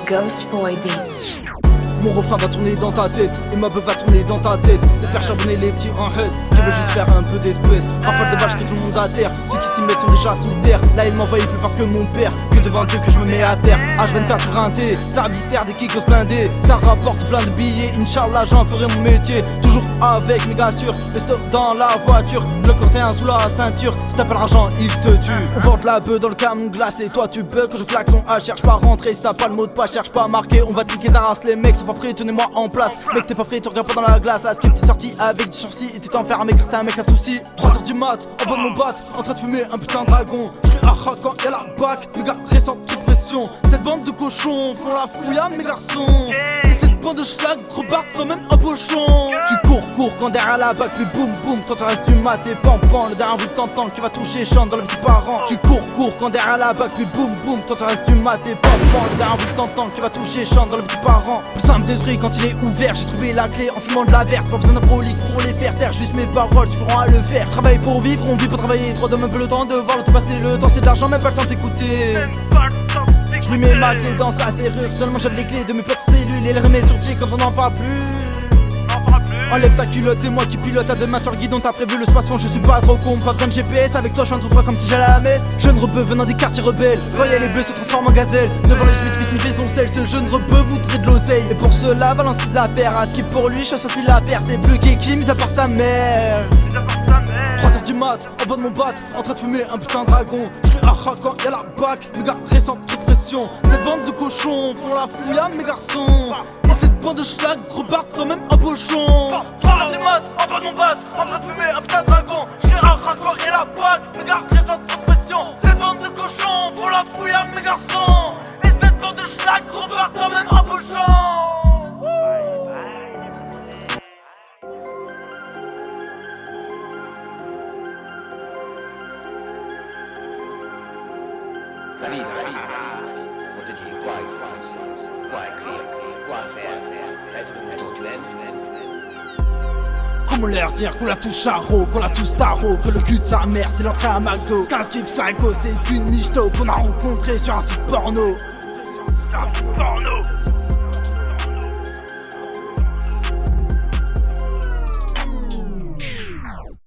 Ghost Boy Beats. Mon refrain va tourner dans ta tête et ma beuh va tourner dans ta tête. Et faire charbonner les petits en huzz qui veulent juste faire un peu d'espèce. Rafale de vaches que tout le monde à terre. Ceux qui s'y mettent sont déjà sous terre. La haine m'envahit plus forte que mon père. Que devant Dieu que je me mets à terre. H24 sur un T, ça viscère des kicks blindés. Ça rapporte plein de billets, Inch'Allah j'en ferai mon métier. Toujours avec méga sûr, le stock dans la voiture. Le cortéen sous la ceinture, si t'as pas l'argent il te tue. On vend de la beuh dans le camion glacé. Toi tu bug quand je klaxon A, cherche pas à rentrer. Si t'as pas le mot de passe, cherche pas à marquer. On va te niquer ta race, les mecs sont pas prêts, tenez-moi en place. Mec t'es pas prêt, tu regardes pas dans la glace. À ce t'es sorti avec du sursis et t'es enfermé car t'es un mec à soucis. 3h du mat, en bas de mon bat, en train de fumer un putain de dragon. J'cris ah quand y'a la bac, les gars récente toute pression. Cette bande de cochons font la fouille à mes garçons. Et cette bande de schlag repartent sans même un pochon. Tu cours quand derrière la bac, puis boum boum, toi tu restes du mat et pampan. Le dernier bout de t'entends qui va toucher chante dans le petit parent. Tu cours quand derrière la bac, puis boum boum, toi tu restes du mat et pampan. Le dernier bout de t'entends qui va toucher chante dans le petit parent. Plus simple d'esprit quand il est ouvert, j'ai trouvé la clé en fumant de la verte. Pas besoin d'un prolixe pour les faire taire, juste mes paroles suffiront à le faire. Travaille pour vivre, on vit pour travailler. Trop d'hommes un peu le temps de voir le temps passer. Le temps c'est de l'argent, même pas le temps d'écouter. Je lui mets ma clé dans sa serrure, seulement j'avais les clés de mes petites cellules. Et les remet sur pied quand on n'en parle plus. Enlève ta culotte, c'est moi qui pilote à deux mains sur le guidon, t'as prévu le spasson, je suis pas trop con, pas besoin de GPS, avec toi je suis tout droit comme si j'allais à la messe. Jeune rebeu venant des quartiers rebelles, voyez les bleus se transforment en gazelle. Devant les juifs fils une maison sel, ce jeune rebeu voudrait de l'oseille. Et pour cela balance ses affaires, à ce qui pour lui chose facile à faire, c'est bleu qui mis à part sa mère. 3h du mat, en bas de mon bat, en train de fumer un putain de dragon. J'cris ah quand y'a la bac, mes gars récente toute pression. Cette bande de cochons font la fouille à mes garçons. Et cette bande de schlag repartent sans même un pochon. 3h du mat, en bas de mon bat, en train de fumer un putain de dragon. J'cris ah quand y'a la bac, mes gars récente toute pression. Cette bande de cochons font la fouille à mes garçons. Et cette bande de schlag repartent sans même un pochon. La vita, on te dit quoi influence, quoi écrire, quoi faire, être tu aimes. Comment leur dire qu'on la touche à raw, qu'on la touche tarot, que le cul de sa mère c'est l'entrée à McDo. 15 qui psycho, c'est une michto qu'on a rencontré sur un site porno.